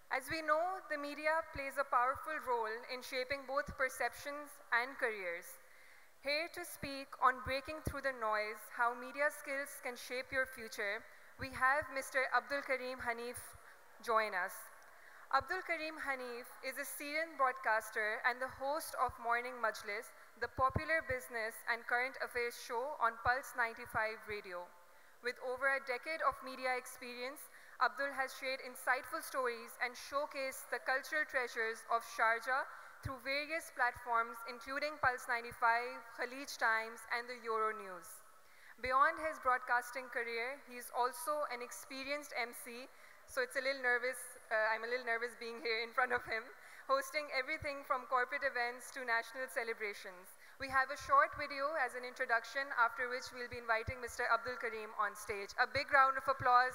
As we know, the media plays a powerful role in shaping both perceptions and careers. Here to speak on breaking through the noise, how media skills can shape your future, we have Mr. Abdul Kareem Hanif join us. Abdul Kareem Hanif is a Syrian broadcaster and the host of Morning Majlis, the popular business and current affairs show on Pulse 95 radio. With over a decade of media experience, Abdul has shared insightful stories and showcased the cultural treasures of Sharjah through various platforms including Pulse 95, Khalij Times, and the Euronews. Beyond his broadcasting career, he is also an experienced MC, so I'm a little nervous being here in front of him, hosting everything from corporate events to national celebrations. We have a short video as an introduction, after which we'll be inviting Mr. Abdul Kareem on stage. A big round of applause.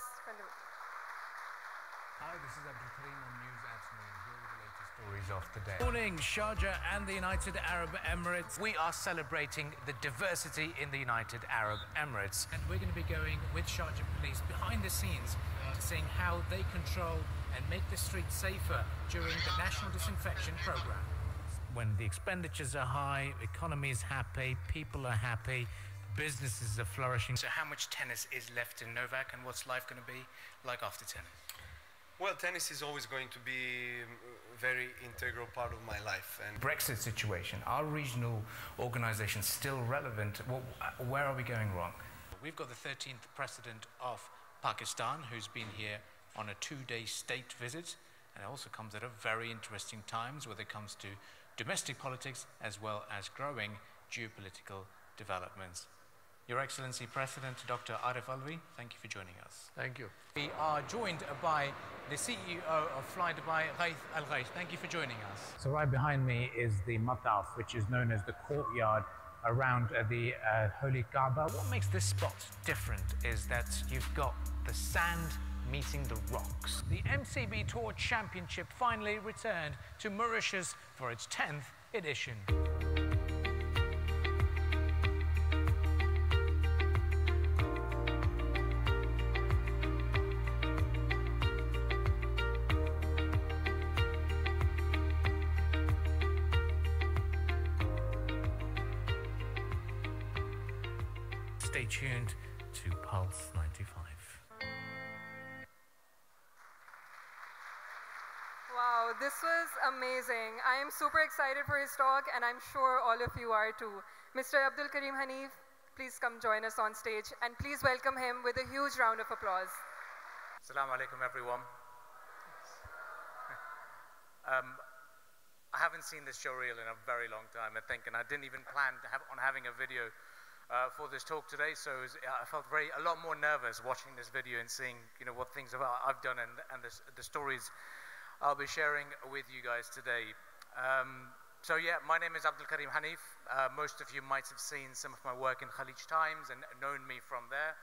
Hi, this is Abdul Kareem on News at Noon. Here are the latest stories of the day. Morning, Sharjah and the United Arab Emirates. We are celebrating the diversity in the United Arab Emirates. And we're going to be going with Sharjah Police behind the scenes, seeing how they control and make the streets safer during the National Disinfection Programme. When the expenditures are high, economy is happy, people are happy, businesses are flourishing. So how much tennis is left in Novak, and what's life going to be like after tennis? Well, tennis is always going to be a very integral part of my life. And Brexit situation, are regional organisations still relevant? Where are we going wrong? We've got the 13th President of Pakistan, who's been here on a 2-day state visit, and it also comes at a very interesting times when it comes to domestic politics as well as growing geopolitical developments. Your Excellency President Dr. Arif Alvi, thank you for joining us. Thank you. We are joined by the CEO of Fly Dubai, Ghaith Al Ghaith. Thank you for joining us. So right behind me is the Mataf, which is known as the courtyard around the Holy Kaaba. What makes this spot different is that you've got the sand meeting the rocks. The MCB Tour Championship finally returned to Mauritius for its 10th edition. Stay tuned to Pulse 95. Wow, this was amazing. I am super excited for his talk, and I'm sure all of you are too. Mr. Abdul Kareem Hanif, please come join us on stage, and please welcome him with a huge round of applause. Assalamu alaikum, everyone. I haven't seen this showreel in a very long time, I think, and I didn't even plan on having a video for this talk today, so I felt a lot more nervous watching this video and seeing, what things I've done and the stories I'll be sharing with you guys today. So yeah, my name is Abdul Kareem Hanif. Most of you might have seen some of my work in Khalij Times and known me from there.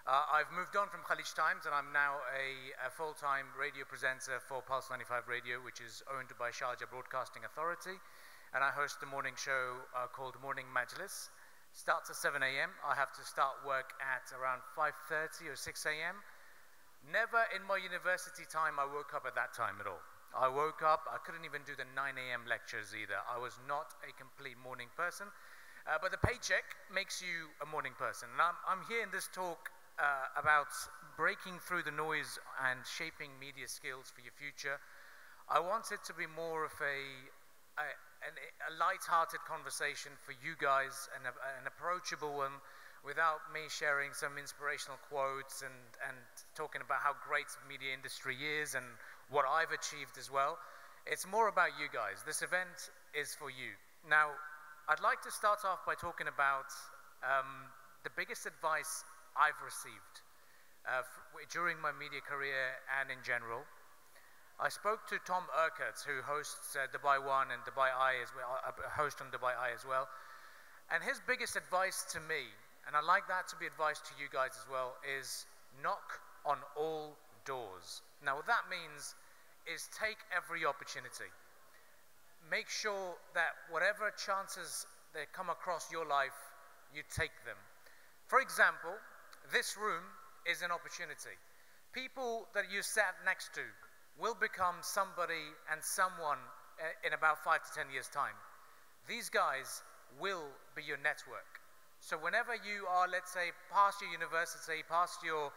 I've moved on from Khalij Times, and I'm now a full-time radio presenter for Pulse 95 Radio, which is owned by Sharjah Broadcasting Authority, and I host a morning show called Morning Majlis. Starts at 7 a.m. I have to start work at around 5:30 or 6 a.m. Never in my university time I woke up at that time at all. I woke up, I couldn't even do the 9 a.m. lectures either. I was not a complete morning person, but the paycheck makes you a morning person. And I'm here in this talk about breaking through the noise and shaping media skills for your future. I want it to be more of a light-hearted conversation for you guys, and an approachable one, without me sharing some inspirational quotes and talking about how great the media industry is and what I've achieved as well. It's more about you guys. This event is for you. Now, I'd like to start off by talking about the biggest advice I've received during my media career and in general. I spoke to Tom Urquhart, who hosts Dubai One and Dubai Eye as well, a host on Dubai Eye as well. And his biggest advice to me, and I'd like that to be advice to you guys as well, is knock on all doors. Now, what that means is take every opportunity. Make sure that whatever chances that come across your life, you take them. For example, this room is an opportunity. People that you sat next to will become somebody and someone in about 5 to 10 years' time. These guys will be your network. So whenever you are, let's say, past your university, past your,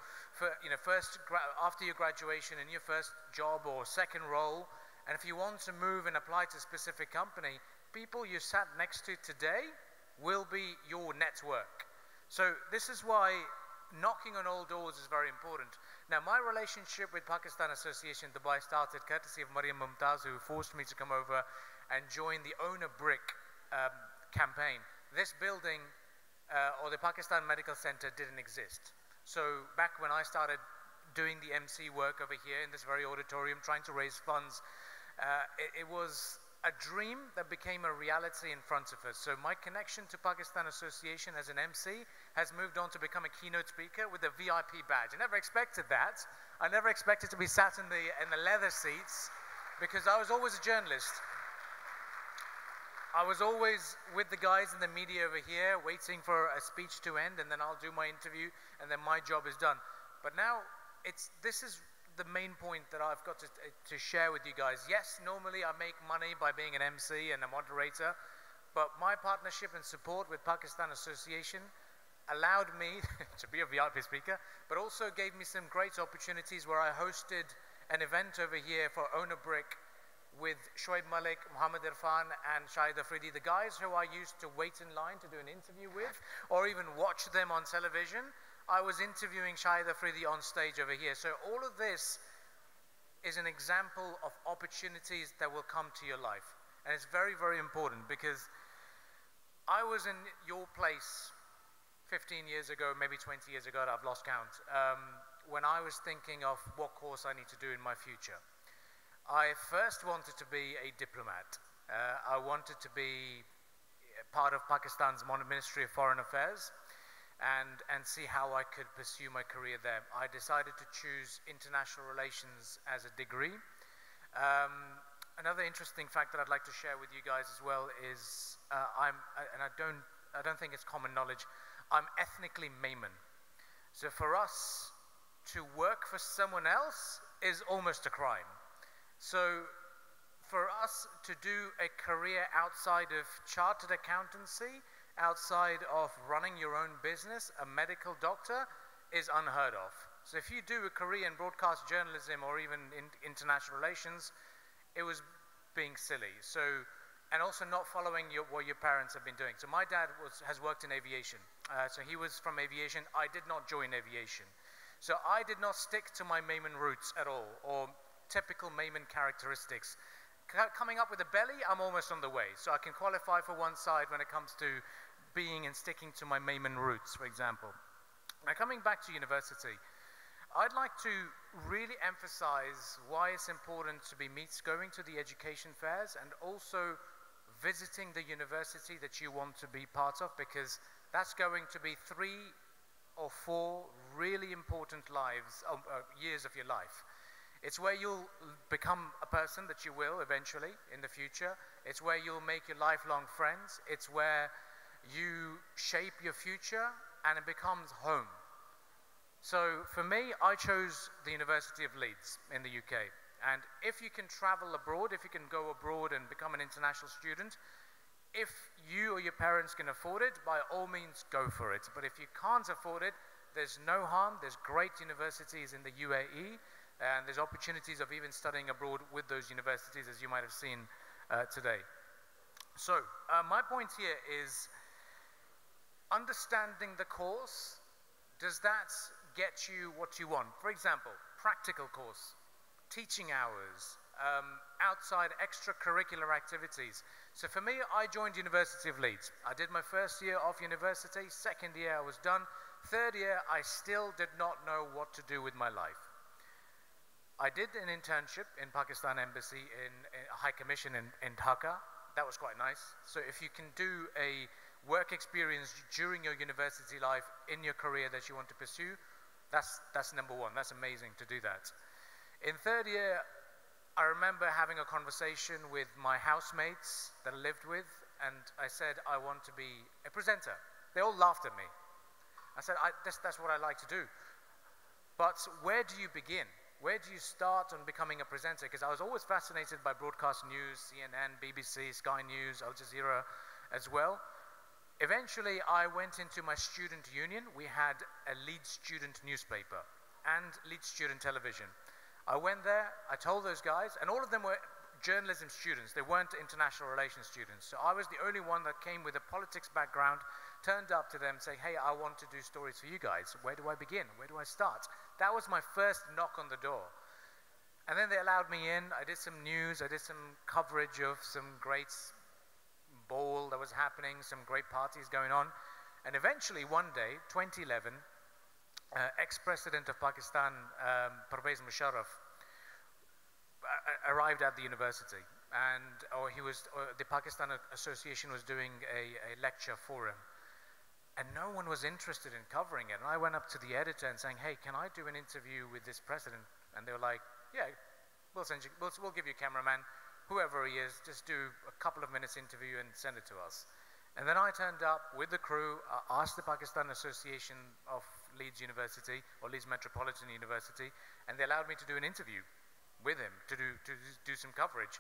after your graduation in your first job or second role, and if you want to move and apply to a specific company, people you sat next to today will be your network. So this is why knocking on all doors is very important. Now, my relationship with Pakistan Association Dubai started courtesy of Mariam Mumtaz, who forced me to come over and join the Own a Brick campaign. This building, or the Pakistan Medical Center, didn't exist. So back when I started doing the MC work over here in this very auditorium, trying to raise funds, it was a dream that became a reality in front of us. So my connection to Pakistan Association as an MC has moved on to become a keynote speaker with a VIP badge. I never expected that. I never expected to be sat in the leather seats, because I was always a journalist. I was always with the guys in the media over here, waiting for a speech to end, and then I'll do my interview, and then my job is done. But now, this is the main point that I've got to share with you guys. Yes, normally I make money by being an MC and a moderator, but my partnership and support with Pakistan Association allowed me to be a VIP speaker, but also gave me some great opportunities where I hosted an event over here for Own a Brick with Shoaib Malik, Muhammad Irfan, and Shahid Afridi, the guys who I used to wait in line to do an interview with, or even watch them on television. I was interviewing Shahid Afridi on stage over here. So all of this is an example of opportunities that will come to your life. And it's very, very important, because I was in your place 15 years ago, maybe 20 years ago, I've lost count, when I was thinking of what course I need to do in my future. I first wanted to be a diplomat. I wanted to be part of Pakistan's Ministry of Foreign Affairs, and see how I could pursue my career there. I decided to choose international relations as a degree. Another interesting fact that I'd like to share with you guys as well is, I don't think it's common knowledge, I'm ethnically Maiman. So for us to work for someone else is almost a crime. So for us to do a career outside of chartered accountancy, outside of running your own business, a medical doctor, is unheard of. So if you do a career in broadcast journalism or even in international relations, it was being silly. So, and also not following what your parents have been doing. So my dad has worked in aviation. So he was from aviation. I did not join aviation. So I did not stick to my Maiman roots at all, or typical Maiman characteristics. Coming up with a belly, I'm almost on the way. So I can qualify for one side when it comes to being and sticking to my Maiman roots, for example. Now, coming back to university, I'd like to really emphasize why it's important to be going to the education fairs and also visiting the university that you want to be part of, because that's going to be 3 or 4 really important years of your life. It's where you'll become a person that you will eventually in the future. It's where you'll make your lifelong friends. It's where you shape your future and it becomes home. So for me, I chose the University of Leeds in the UK. And if you can travel abroad, if you can go abroad and become an international student, if you or your parents can afford it, by all means go for it. But if you can't afford it, there's no harm. There's great universities in the UAE, and there's opportunities of even studying abroad with those universities, as you might have seen today. So my point here is understanding the course. Does that get you what you want? For example, practical course, teaching hours, outside extracurricular activities. So for me, I joined University of Leeds. I did my first year of university, second year I was done, third year I still did not know what to do with my life. I did an internship in Pakistan Embassy in High Commission in Dhaka. That was quite nice. So if you can do a work experience during your university life in your career that you want to pursue, that's number one. That's amazing to do that. In third year, I remember having a conversation with my housemates that I lived with, and I said, I want to be a presenter. They all laughed at me. I said, that's what I like to do. But where do you begin? where do you start on becoming a presenter? Because I was always fascinated by broadcast news, CNN, BBC, Sky News, Al Jazeera as well. Eventually, I went into my student union. We had a Leeds student newspaper and Leeds student television. I went there, I told those guys, and all of them were journalism students. They weren't international relations students. So I was the only one that came with a politics background, turned up to them, saying, hey, I want to do stories for you guys. Where do I begin? Where do I start? That was my first knock on the door. And then they allowed me in. I did some news. I did some coverage of some great ball that was happening, some great parties going on. And eventually, one day, 2011, ex-president of Pakistan, Pervez Musharraf, arrived at the university, and the Pakistan Association was doing a lecture for him, and no one was interested in covering it. And I went up to the editor and saying, hey, can I do an interview with this president? And they were like, yeah, we'll give you a cameraman, whoever he is, just do a couple of minutes interview and send it to us. And then I turned up with the crew, asked the Pakistan Association of Leeds University, or Leeds Metropolitan University, and they allowed me to do an interview with him to do some coverage.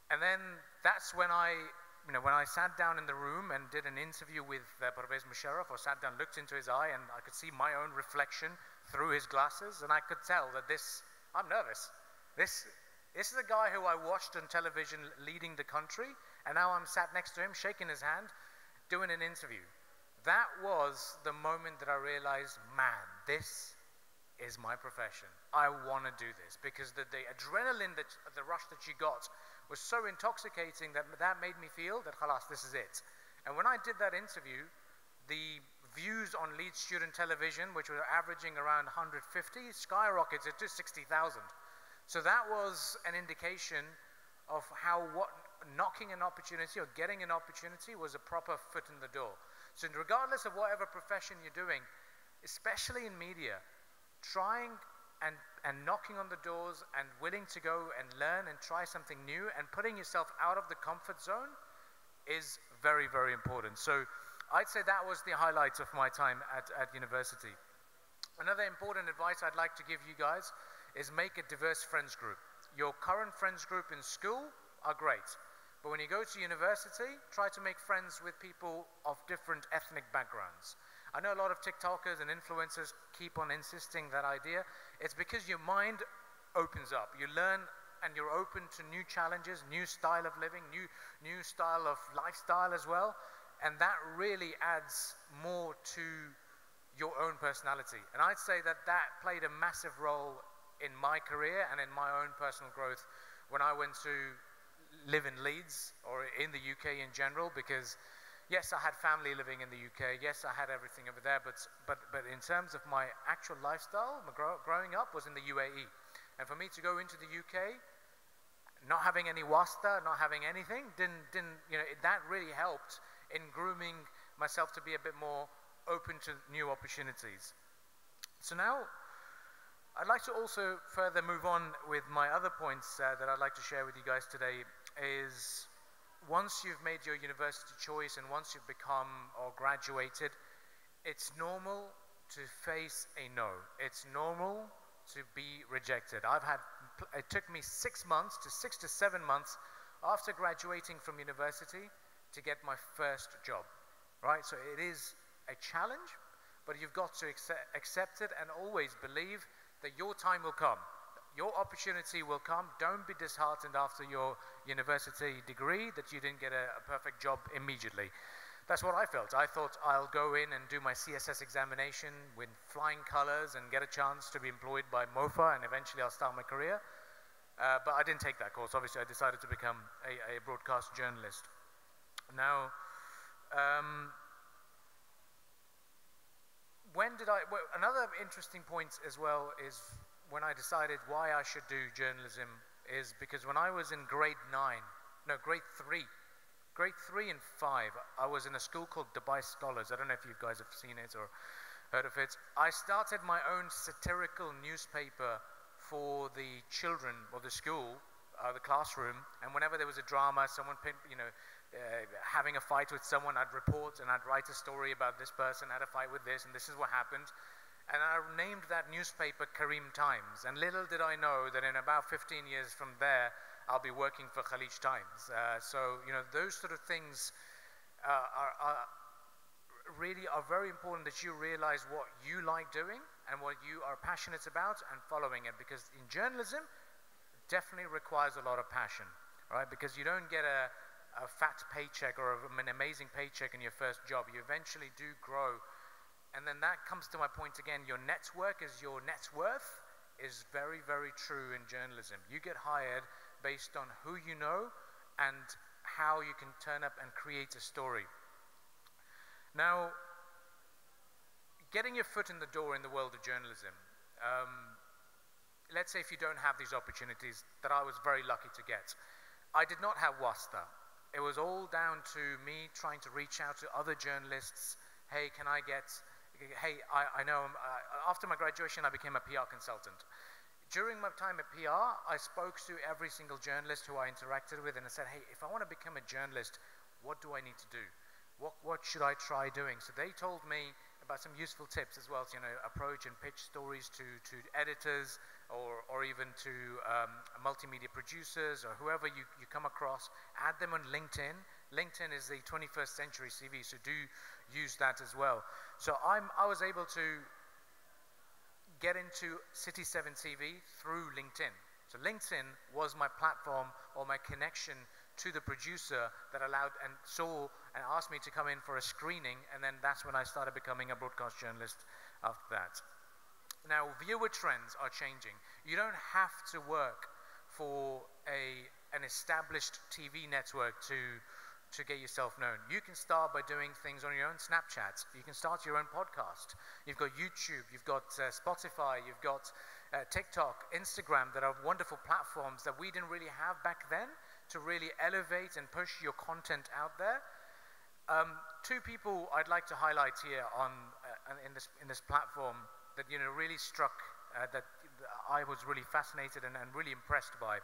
And then that's when I sat down in the room and did an interview with Pervez Musharraf, or sat down, looked into his eye, and I could see my own reflection through his glasses, and I could tell that I'm nervous. This is a guy who I watched on television leading the country, and now I'm sat next to him, shaking his hand, doing an interview. That was the moment that I realized, man, this is my profession. I want to do this, because the adrenaline, the rush that you got was so intoxicating that made me feel that, khalas, this is it. And when I did that interview, the views on Leeds student television, which were averaging around 150, skyrocketed to 60,000. So that was an indication of how knocking an opportunity or getting an opportunity was a proper foot in the door. So regardless of whatever profession you're doing, especially in media, trying and knocking on the doors and willing to go and learn and try something new and putting yourself out of the comfort zone is very, very important. So I'd say that was the highlight of my time at university. Another important advice I'd like to give you guys is make a diverse friends group. Your current friends group in school are great, but when you go to university, try to make friends with people of different ethnic backgrounds. I know a lot of TikTokers and influencers keep on insisting that idea. It's because your mind opens up. You learn and you're open to new challenges, new style of living, new style of lifestyle as well. And that really adds more to your own personality. And I'd say that played a massive role in my career and in my own personal growth when I went to live in Leeds or in the UK in general, because yes, I had family living in the UK. Yes, I had everything over there. But in terms of my actual lifestyle, growing up was in the UAE. And for me to go into the UK, not having any wasta, not having anything, that really helped in grooming myself to be a bit more open to new opportunities. So now, I'd like to also further move on with my other points that I'd like to share with you guys today is, once you've made your university choice and once you've become or graduated, it's normal to face a no. It's normal to be rejected. It took me 6 months to 6 to 7 months after graduating from university to get my first job, right? So it is a challenge, but you've got to accept it and always believe that your time will come. Your opportunity will come. Don't be disheartened after your university degree that you didn't get a perfect job immediately. That's what I felt. I thought I'll go in and do my CSS examination with flying colors and get a chance to be employed by MOFA, and eventually I'll start my career. But I didn't take that course. Obviously, I decided to become a broadcast journalist. Now, another interesting point as well is when I decided why I should do journalism is because when I was in grade 3 and 5, I was in a school called Dubai Scholars. I don't know if you guys have seen it or heard of it. I started my own satirical newspaper for the children of the school, the classroom, and whenever there was a drama, someone, having a fight with someone, I'd report and I'd write a story about this person had a fight with this, and this is what happened. And I named that newspaper Kareem Times. And little did I know that in about 15 years from there, I'll be working for Khalij Times. So, you know, those sort of things are really very important, that you realize what you like doing and what you are passionate about and following it. Because in journalism, definitely requires a lot of passion, right? Because you don't get a fat paycheck or an amazing paycheck in your first job. You eventually do grow. And then that comes to my point again, your network is your net worth is very, very true in journalism. You get hired based on who you know and how you can turn up and create a story. Now, getting your foot in the door in the world of journalism, let's say if you don't have these opportunities that I was very lucky to get. I did not have wasta. It was all down to me trying to reach out to other journalists. Hey, can I get, hey, I know, after my graduation, I became a PR consultant. During my time at PR, I spoke to every single journalist who I interacted with and I said, hey, if I want to become a journalist, what do I need to do? What should I try doing? So they told me about some useful tips as well, to, you know, approach and pitch stories to editors or even to multimedia producers or whoever you come across. Add them on LinkedIn. LinkedIn is the 21st century CV, so do use that as well. So I was able to get into City 7 TV through LinkedIn. So LinkedIn was my platform or my connection to the producer that allowed and saw and asked me to come in for a screening, and then that's when I started becoming a broadcast journalist after that. Now, viewer trends are changing. You don't have to work for an established TV network to get yourself known. You can start by doing things on your own Snapchat. You can start your own podcast. You've got YouTube, you've got Spotify, you've got TikTok, Instagram, that are wonderful platforms that we didn't really have back then to really elevate and push your content out there. Two people I'd like to highlight here in this platform that, you know, really struck, that I was really fascinated and really impressed by.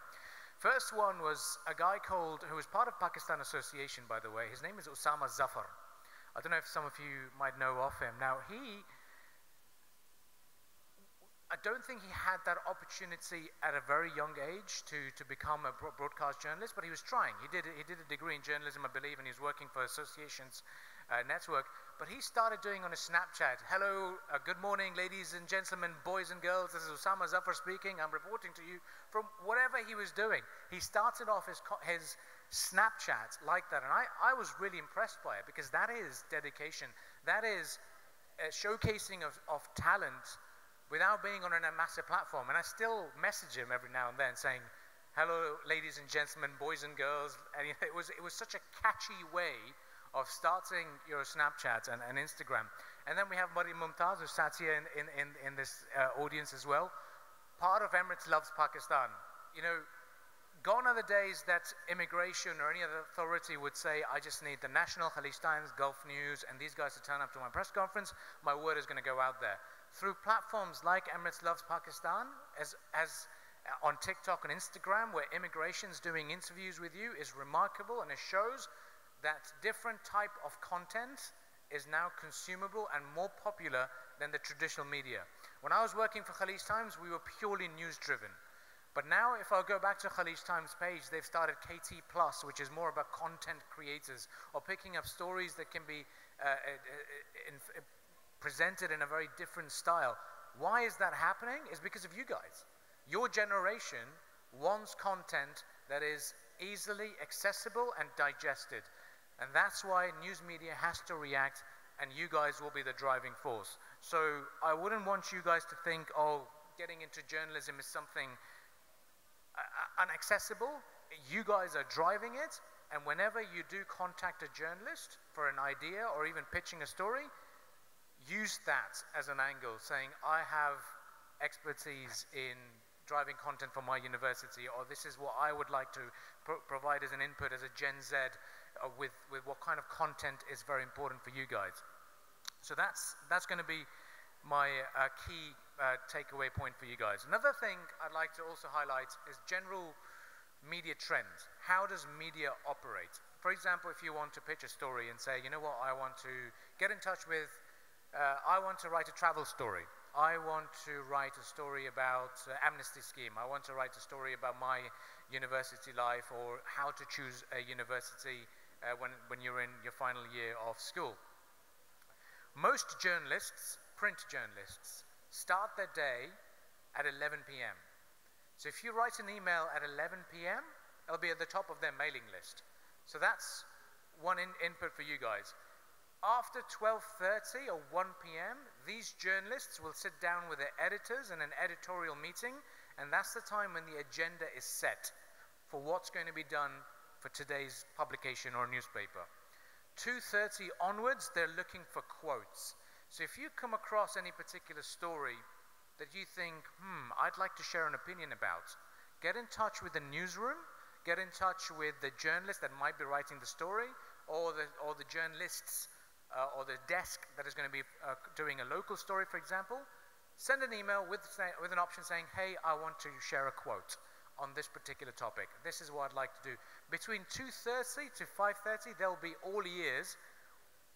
First one was a guy who was part of Pakistan Association, by the way. His name is Usama Zafar. I don't know if some of you might know of him. Now, I don't think he had that opportunity at a very young age to become a broadcast journalist, but he was trying. He did a degree in journalism, I believe, and he was working for Associations Network. But he started doing on his Snapchat, hello, good morning, ladies and gentlemen, boys and girls, this is Usama Zafar speaking. I'm reporting to you from whatever he was doing. He started off his Snapchat like that, and I was really impressed by it, because that is dedication. That is showcasing of talent without being on a massive platform. And I still message him every now and then saying, hello, ladies and gentlemen, boys and girls. And it was such a catchy way of starting your Snapchat and Instagram. And then we have Mariam Mumtaz, who sat here in this audience as well. Part of Emirates Loves Pakistan. You know, gone are the days that immigration or any other authority would say, I just need the National, Khalij Times, Gulf News, and these guys to turn up to my press conference. My word is going to go out there. Through platforms like Emirates Loves Pakistan, as on TikTok and Instagram, where immigration's doing interviews with you, is remarkable, and it shows that different type of content is now consumable and more popular than the traditional media. When I was working for Khalij Times, we were purely news-driven. But now, if I go back to Khalij Times page, they've started KT Plus, which is more about content creators, or picking up stories that can be presented in a very different style. Why is that happening? It's because of you guys. Your generation wants content that is easily accessible and digested. And that's why news media has to react, and you guys will be the driving force. So I wouldn't want you guys to think, oh, getting into journalism is something inaccessible. You guys are driving it, and whenever you do contact a journalist for an idea or even pitching a story, use that as an angle, saying, I have expertise in driving content for my university, or this is what I would like to provide as an input as a Gen Z with what kind of content is very important for you guys. So that's going to be my key takeaway point for you guys. Another thing I'd like to also highlight is general media trends. How does media operate? For example, if you want to pitch a story and say, you know what, I want to get in touch with I want to write a travel story. I want to write a story about amnesty scheme. I want to write a story about my university life or how to choose a university when you're in your final year of school. Most journalists, print journalists, start their day at 11 p.m. So if you write an email at 11 p.m., it'll be at the top of their mailing list. So that's one input for you guys. After 12:30 or 1 p.m., these journalists will sit down with their editors in an editorial meeting, and that's the time when the agenda is set for what's going to be done for today's publication or newspaper. 2:30 onwards, they're looking for quotes. So if you come across any particular story that you think, I'd like to share an opinion about, get in touch with the newsroom, get in touch with the journalist that might be writing the story, or the journalists or the desk that is going to be doing a local story, for example. Send an email with an option saying, hey, I want to share a quote on this particular topic. This is what I'd like to do. Between 2:30 to 5:30, they'll be all ears,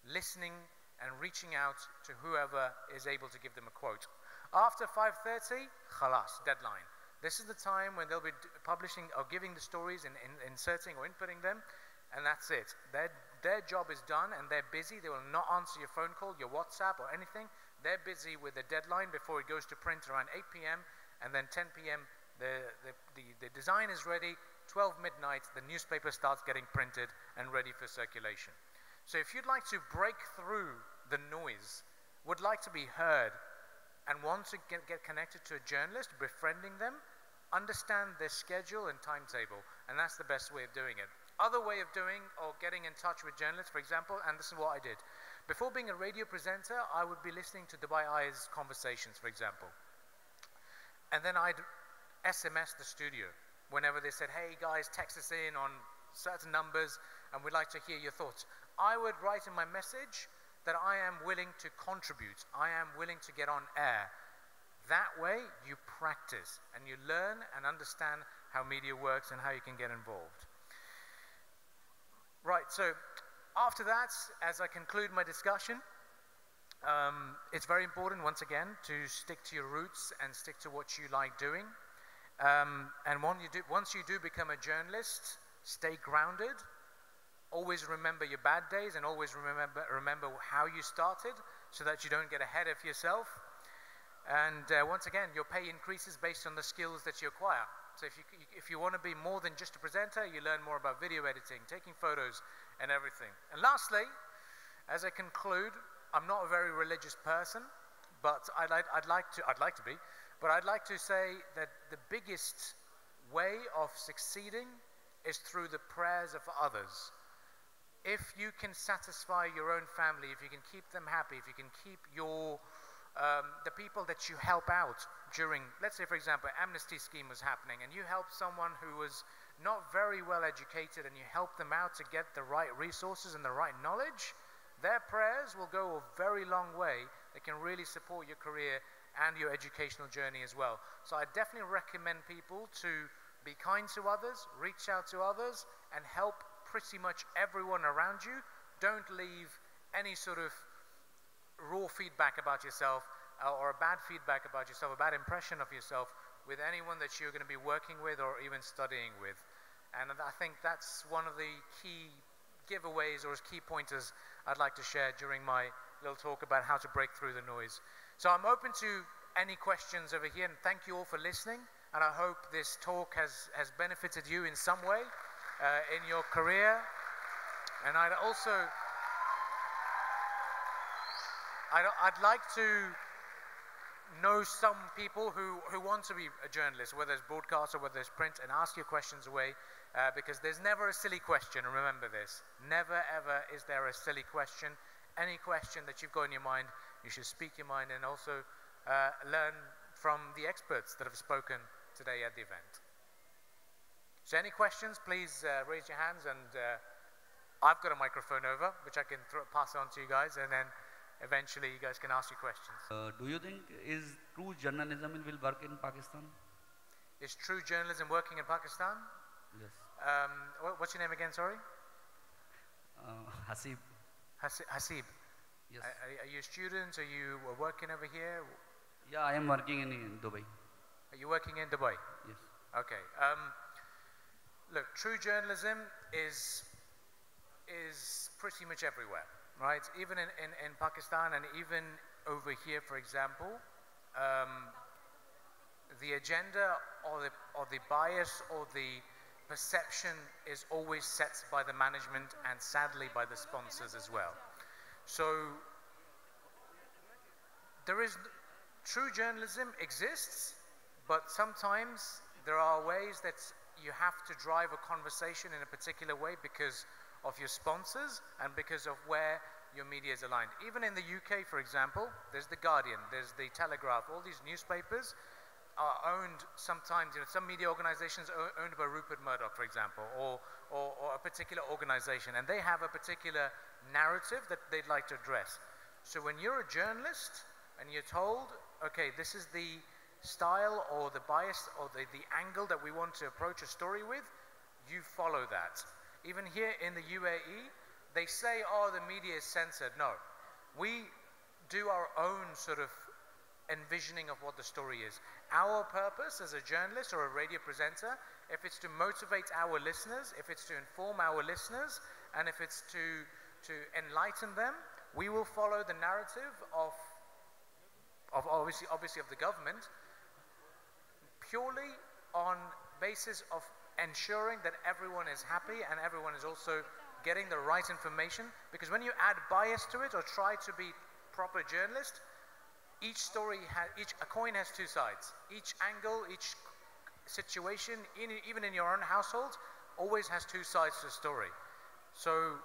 listening and reaching out to whoever is able to give them a quote. After 5:30, khalas, deadline. This is the time when they'll be publishing or giving the stories and inserting or inputting them, and that's it. Their job is done and they're busy. They will not answer your phone call, your WhatsApp or anything. They're busy with the deadline before it goes to print around 8 p.m. and then 10 p.m. the design is ready. 12 midnight, the newspaper starts getting printed and ready for circulation. So if you'd like to break through the noise, would like to be heard, and want to get connected to a journalist, befriending them, understand their schedule and timetable, and that's the best way of doing it. Other way of doing or getting in touch with journalists, for example, and this is what I did. Before being a radio presenter, I would be listening to Dubai Eye's conversations, for example. And then I'd SMS the studio whenever they said, hey guys, text us in on certain numbers and we'd like to hear your thoughts. I would write in my message that I am willing to contribute. I am willing to get on air. That way you practice and you learn and understand how media works and how you can get involved. Right, so after that, as I conclude my discussion, it's very important, once again, to stick to your roots and stick to what you like doing. And once you do become a journalist, stay grounded. Always remember your bad days and always remember how you started so that you don't get ahead of yourself. And once again, your pay increases based on the skills that you acquire. So if you want to be more than just a presenter, you learn more about video editing, taking photos, and everything. And lastly, as I conclude, I'm not a very religious person, but I'd like to be. But I'd like to say that the biggest way of succeeding is through the prayers of others. If you can satisfy your own family, if you can keep them happy, if you can keep the people that you help out during, let's say for example, amnesty scheme was happening and you helped someone who was not very well educated and you help them out to get the right resources and the right knowledge, their prayers will go a very long way. They can really support your career and your educational journey as well. So I definitely recommend people to be kind to others, reach out to others, and help pretty much everyone around you. Don't leave any sort of raw feedback about yourself or a bad feedback about yourself, a bad impression of yourself with anyone that you're going to be working with or even studying with. And I think that's one of the key giveaways or key pointers I'd like to share during my little talk about how to break through the noise. So I'm open to any questions over here, and thank you all for listening. And I hope this talk has benefited you in some way in your career. And I'd like to know some people who want to be a journalist, whether it's broadcast or whether it's print, and ask your questions away, because there's never a silly question. Remember this. Never, ever is there a silly question. Any question that you've got in your mind, you should speak your mind and also learn from the experts that have spoken today at the event. So any questions, please raise your hands, and I've got a microphone over, which I can pass on to you guys, and then eventually you guys can ask your questions. Do you think is true journalism will work in Pakistan? Is true journalism working in Pakistan? Yes. What's your name again, sorry? Hasib. Hasib. Yes. Are you a student? Are you working over here? Yeah, I am working in Dubai. Are you working in Dubai? Yes. Okay. Look, true journalism is pretty much everywhere, right? Even in Pakistan and even over here, for example, the agenda or the bias or the perception is always set by the management and sadly by the sponsors as well. So true journalism exists, but sometimes there are ways that you have to drive a conversation in a particular way because of your sponsors and because of where your media is aligned. Even in the UK, for example, there's The Guardian, there's The Telegraph, all these newspapers are owned sometimes, some media organizations are owned by Rupert Murdoch, for example, or a particular organization, and they have a particular narrative that they'd like to address. So when you're a journalist and you're told, okay, this is the style or the bias or the angle that we want to approach a story with, you follow that. Even here in the UAE, they say, oh, the media is censored. No, we do our own sort of envisioning of what the story is. Our purpose as a journalist or a radio presenter, if it's to motivate our listeners, if it's to inform our listeners, and if it's to enlighten them, we will follow the narrative of obviously of the government, purely on basis of ensuring that everyone is happy and everyone is also getting the right information. Because when you add bias to it or try to be proper journalist, each coin has two sides. Each angle, each situation, even in your own household, always has two sides to the story. So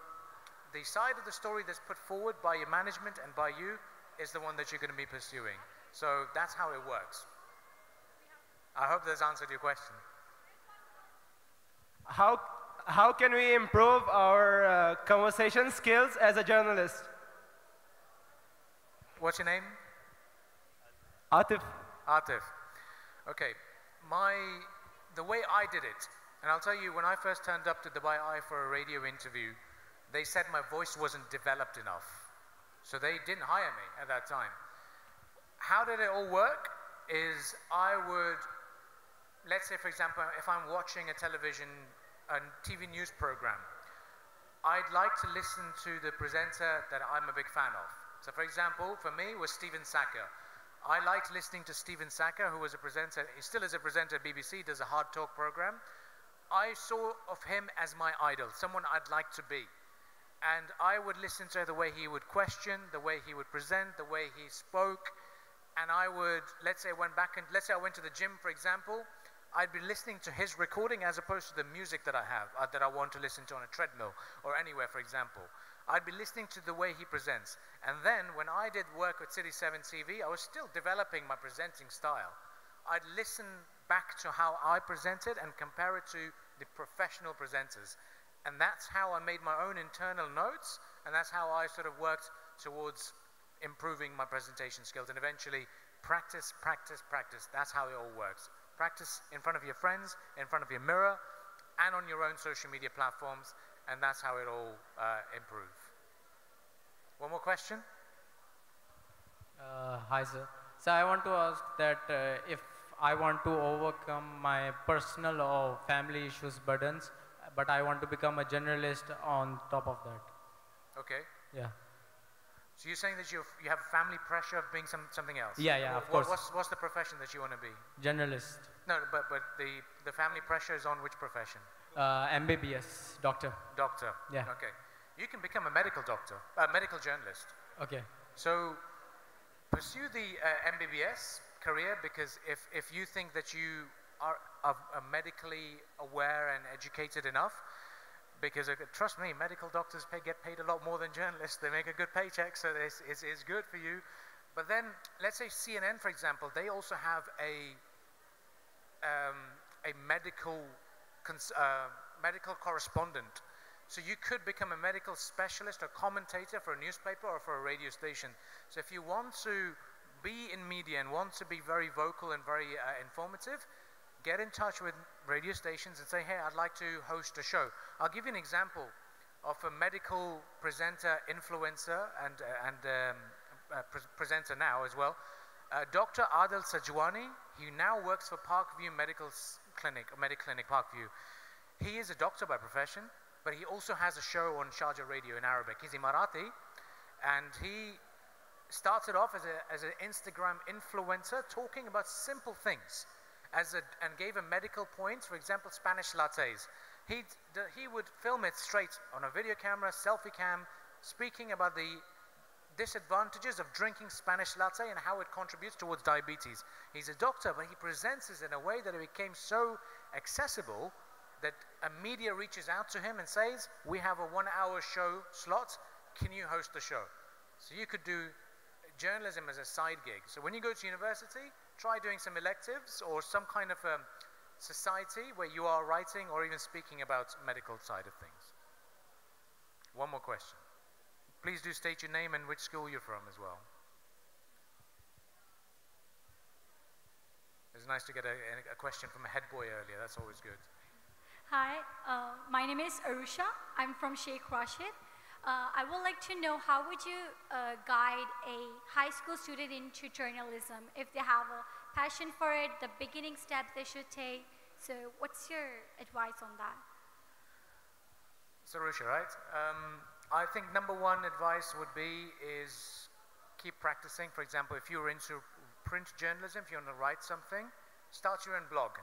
the side of the story that's put forward by your management and by you is the one that you're going to be pursuing. So that's how it works. I hope that's answered your question. How can we improve our conversation skills as a journalist? What's your name? Atif. Atif. Okay, the way I did it, and I'll tell you, when I first turned up to Dubai Eye for a radio interview, they said my voice wasn't developed enough. So they didn't hire me at that time. How did it all work? Is I would, let's say for example, if I'm watching a TV news program, I'd like to listen to the presenter that I'm a big fan of. So for example, for me was Stephen Saka. I liked listening to Stephen Saka, who was a presenter, he still is a presenter at BBC, does a hard talk program. I saw of him as my idol, someone I'd like to be. And I would listen to the way he would question, the way he would present, the way he spoke. And I would, let's say I went to the gym, for example, I'd be listening to his recording as opposed to the music that I have, that I want to listen to on a treadmill or anywhere, for example. I'd be listening to the way he presents. And then when I did work with City 7 TV, I was still developing my presenting style. I'd listen back to how I presented and compare it to the professional presenters. And that's how I made my own internal notes, and that's how I sort of worked towards improving my presentation skills. And eventually, practice, practice, practice. That's how it all works. Practice in front of your friends, in front of your mirror, and on your own social media platforms, and that's how it all improves. One more question? Hi, sir. So I want to ask that if I want to overcome my personal or family issues burdens, but I want to become a generalist on top of that. Okay. Yeah. So you're saying that you have family pressure of being something else? Yeah, of course. What's the profession that you want to be? Generalist. No, but the family pressure is on which profession? MBBS, doctor. Doctor. Yeah. Okay. You can become a medical doctor, medical journalist. Okay. So pursue the MBBS career, because if you think that you are medically aware and educated enough, because trust me, medical doctors get paid a lot more than journalists. They make a good paycheck, so it's good for you. But then, let's say CNN, for example, they also have a medical correspondent. So you could become a medical specialist or commentator for a newspaper or for a radio station. So if you want to be in media and want to be very vocal and very informative, get in touch with radio stations and say, hey, I'd like to host a show. I'll give you an example of a medical presenter, influencer, and presenter now as well. Dr. Adil Sajwani, he now works for Parkview Medical Clinic, Parkview. He is a doctor by profession, but he also has a show on Sharjah Radio in Arabic. He's Emirati, and he started off as an Instagram influencer talking about simple things and gave a medical point, for example, Spanish lattes. He would film it straight on a video camera, selfie cam, speaking about the disadvantages of drinking Spanish latte and how it contributes towards diabetes. He's a doctor, but he presents it in a way that it became so accessible that a media reaches out to him and says, we have a 1-hour show slot, can you host the show? So you could do journalism as a side gig. So when you go to university, try doing some electives or some kind of society where you are writing or even speaking about medical side of things. One more question. Please do state your name and which school you're from as well. It's nice to get a question from a head boy earlier. That's always good. Hi, my name is Arusha. I'm from Sheikh Rashid. I would like to know how would you guide a high school student into journalism if they have a passion for it, the beginning steps they should take. So what's your advice on that? So Arusha, right? I think number one advice would be is keep practicing. For example, if you're into print journalism, if you want to write something, start your own blog.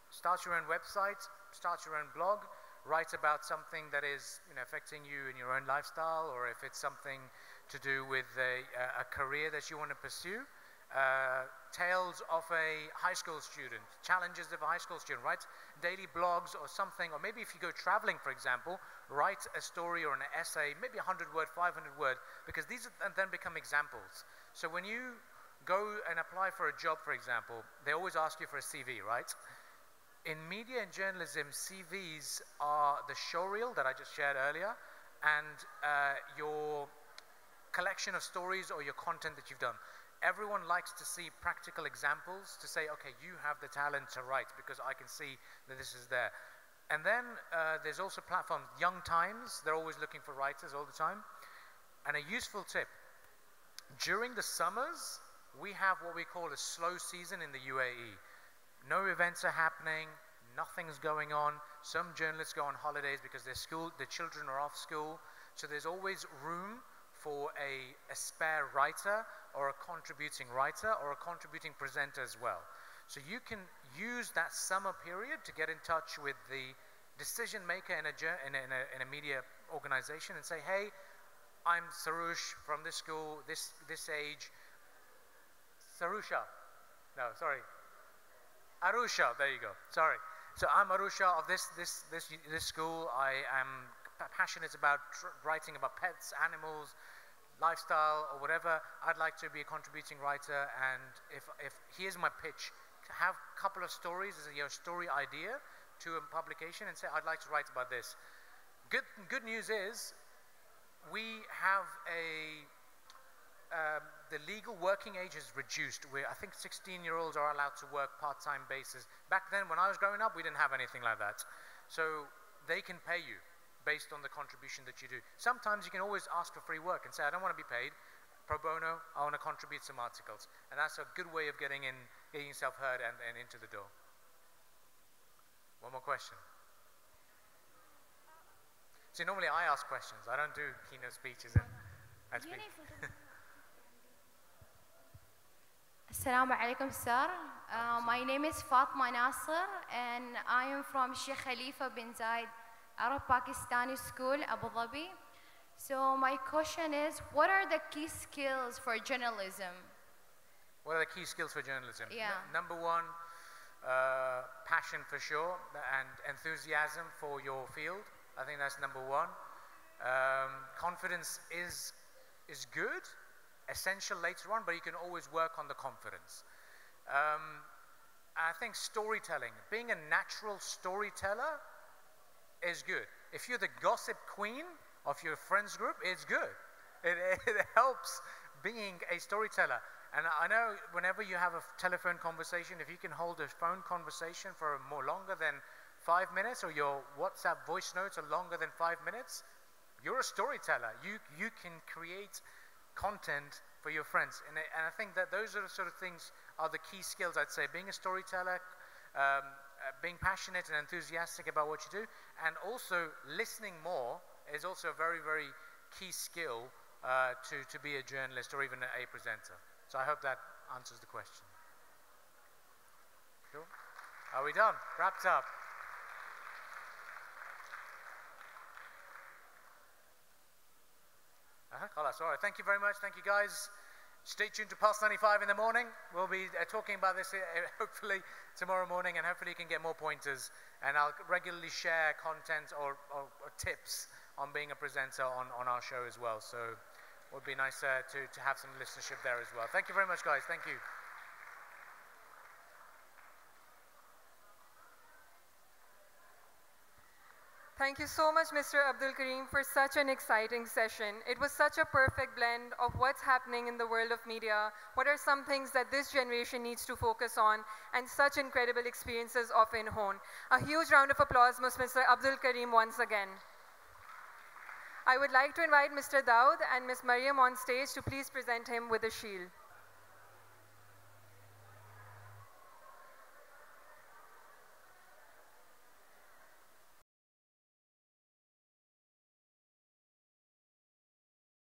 Start your own website, start your own blog, write about something that is affecting you in your own lifestyle, or if it's something to do with a career that you want to pursue. Tales of a high school student, challenges of a high school student, write daily blogs or something, or maybe if you go traveling, for example, write a story or an essay, maybe 100 word, 500 word, because these then become examples. So when you go and apply for a job, for example, they always ask you for a CV, right? In media and journalism, CVs are the showreel that I just shared earlier, and your collection of stories or your content that you've done. Everyone likes to see practical examples to say, okay, you have the talent to write because I can see that this is there. And then there's also platforms, Young Times, they're always looking for writers all the time. And a useful tip, during the summers, we have what we call a slow season in the UAE. No events are happening, nothing's going on. Some journalists go on holidays because their children are off school. So there's always room for a spare writer or a contributing writer or a contributing presenter as well. So you can use that summer period to get in touch with the decision maker in a media organization and say, hey, I'm Sarush from this school, this age. Sarusha. No, sorry. Arusha, there you go. Sorry. So I'm Arusha of this school. I am passionate about writing about pets, animals, lifestyle, or whatever. I'd like to be a contributing writer, and if here's my pitch, have a couple of stories as your story idea to a publication and say, I'd like to write about this. Good news is we have the legal working age is reduced. I think 16-year-olds are allowed to work part-time basis. Back then, when I was growing up, we didn't have anything like that. So they can pay you based on the contribution that you do. Sometimes you can always ask for free work and say, I don't want to be paid. Pro bono, I want to contribute some articles. And that's a good way of getting yourself heard and into the door. One more question. See, normally I ask questions. I don't do keynote speeches. I speak. Assalamu alaikum, sir. My name is Fatma Nasser, and I am from Sheikh Khalifa bin Zayed Arab-Pakistani School, Abu Dhabi. So my question is, what are the key skills for journalism? What are the key skills for journalism? Yeah. Number one, passion for sure, and enthusiasm for your field. I think that's number one. Confidence is good, essential later on, but you can always work on the confidence. I think storytelling, being a natural storyteller is good. If you're the gossip queen of your friends group, it's good. It helps being a storyteller. And I know whenever you have a telephone conversation, if you can hold a phone conversation for more longer than 5 minutes, or your WhatsApp voice notes are longer than 5 minutes, you're a storyteller. You can create content for your friends. And I think that those are the sort of things are the key skills, I'd say. Being a storyteller, being passionate and enthusiastic about what you do, and also listening more is also a very, very key skill to be a journalist or even a presenter. So I hope that answers the question. Cool. Are we done? Wrapped up? All right, thank you very much. Thank you, guys. Stay tuned to Pulse 95 in the morning. We'll be talking about this hopefully tomorrow morning, and hopefully you can get more pointers. And I'll regularly share content or tips on being a presenter on our show as well. So it would be nice to have some listenership there as well. Thank you very much, guys. Thank you. Thank you so much, Mr. Abdul Kareem, for such an exciting session. It was such a perfect blend of what's happening in the world of media, what are some things that this generation needs to focus on, and such incredible experiences of In-Hone. A huge round of applause for Mr. Abdul Kareem once again. I would like to invite Mr. Daud and Ms. Mariam on stage to please present him with a shield.